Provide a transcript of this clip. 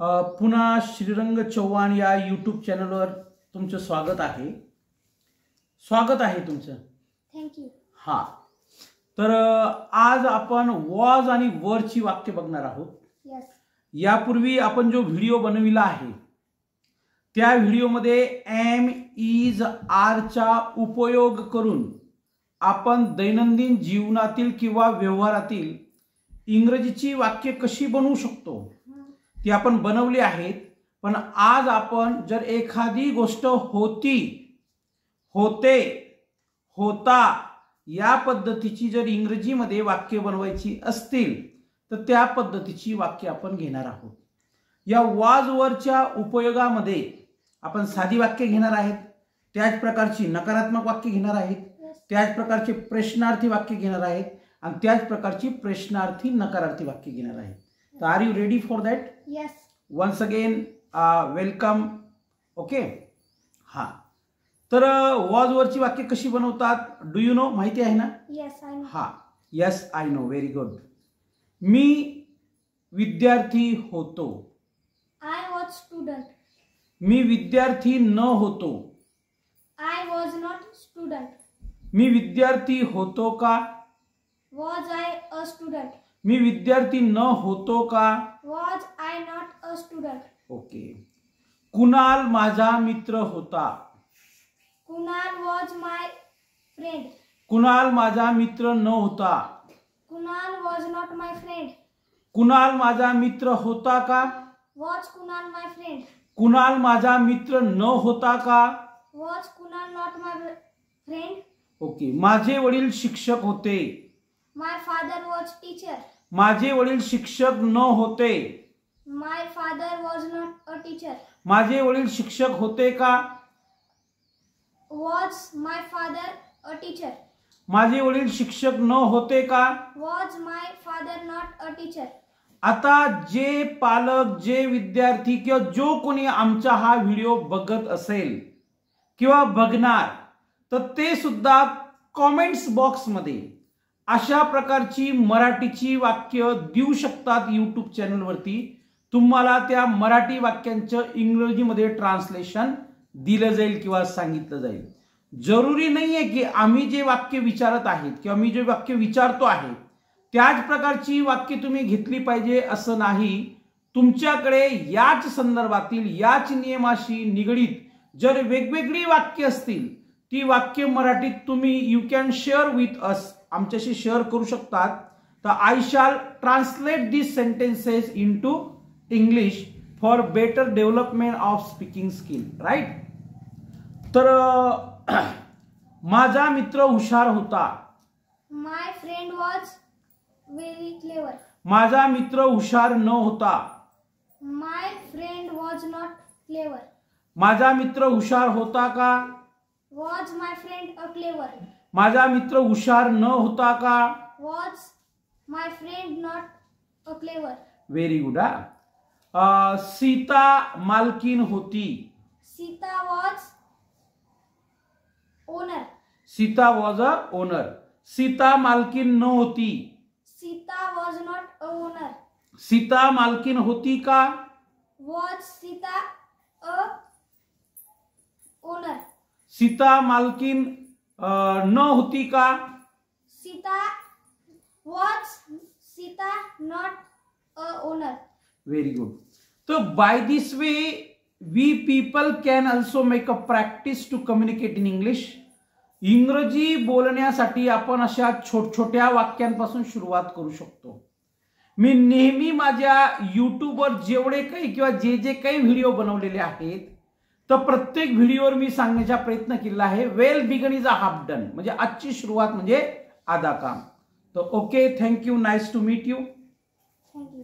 पुन्हा श्रीरंग चव्हाण या यूट्यूब चॅनलवर तुमचं स्वागत आहे. तुमचं. थँक्यू. हा, तर आज आपण वॉज आणि वरची वाक्य बघणार आहोत. यस. यापूर्वी आपण जो व्हिडिओ बनविला आहे त्या व्हिडिओमध्ये एम इज आरचा उपयोग करून आपण दैनंदिन जीवनातील किंवा व्यवहारातील इंग्रजीची वाक्य कशी बनवू शकतो ती आपण बनवली आहेत. पण आज आपण जर एखादी गोष्ट होती, होते, होता या पद्धतीची जर इंग्रजीमध्ये वाक्य बनवायची असतील तर त्या पद्धतीची वाक्य आपण घेणार आहोत. या वॉज वरच्या उपयोगामध्ये आपण साधी वाक्य घेणार आहेत, त्याच प्रकारची नकारात्मक वाक्य घेणार आहेत, त्याच प्रकारचे प्रश्नार्थी वाक्य घेणार आहेत आणि त्याच प्रकारची प्रश्नार्थी नकारार्थी वाक्य घेणार आहेत. तर are you ready for that? Yes. Once again welcome. Okay. हा, तर वॉज वरची वाक्य कशी बनवतात डू यू नो? माहिती आहे ना? Yes I know. हा, yes I know. Very good. मी विद्यार्थी होतो. I was student. मी विद्यार्थी न होतो. I was not student. मी विद्यार्थी होतो का? Was I a student. मी विद्यार्थी न होतो का? Was I not a student. Okay. Kunal माझा मित्र होता. Kunal was my friend. Kunal माझा मित्र न होता. Kunal was not my friend. Kunal माझा मित्र होता का? Was Kunal my friend. Kunal माझा मित्र न होता का? Was Kunal not my friend. Okay. माझे वडील शिक्षक होते. My father was teacher. माझे वडील शिक्षक न होते. My father was not a teacher. माझे वडील शिक्षक होते का? Was my father a teacher. माझे वडील शिक्षक न होते का? Was my father not a teacher. आता जे पालक, जे विद्यार्थी किंवा जो कोणी आमचा हा व्हिडिओ बघत असेल किंवा बघणार तर ते सुद्धा कॉमेंट्स बॉक्समध्ये अशा प्रकारची मराठीची वाक्य देऊ शकतात. यूट्यूब चॅनलवरती तुम्हाला त्या मराठी वाक्यांचं इंग्रजीमध्ये ट्रान्सलेशन दिलं जाईल किंवा सांगितलं जाईल. जरुरी नाहीये की आम्ही जे वाक्य विचारत आहेत किंवा मी जे वाक्य विचारतो आहे त्याच प्रकारची वाक्य तुम्ही घेतली पाहिजे असं नाही. तुमच्याकडे याच संदर्भातील, याच नियमाशी निगडीत जर वेगवेगळी वाक्य असतील ती वाक्य मराठीत तुम्ही you can share with us, आमच्याशी शेअर करू शकतात. तर I shall translate this sentences into English for better development of speaking skill. Right. तर माझा मित्र हुशार होता. My friend was very clever. माझा मित्र हुशार न होता. My friend was not clever. माझा मित्र हुशार होता का? Was my friend a clever. माझा मित्र हुशार न होता का? Was my friend not a clever. Very good. Sita मालकीन होती. Sita was owner. Sita was a owner. Sita मालकीन न होती. Sita was not a owner. Sita मालकीन होती का? Was Sita a owner. Sita मालकीन न होती का? Sita was Sita not a owner. Very good. तो by this way we people can also make a practice to communicate in English. इंग्रजी बोलण्यासाठी आपण अशा छोट्या वाक्यांपासून सुरुवात करू शकतो. मी नेहमी माझ्या यूट्यूबवर जेवढे काही किंवा जे काही व्हिडिओ बनवलेले आहेत तर प्रत्येक व्हिडिओवर मी सांगण्याचा प्रयत्न केला आहे well begun is a half done, म्हणजे आजची सुरुवात म्हणजे आधा काम. तर okay, thank you. Nice to meet you. Thank you.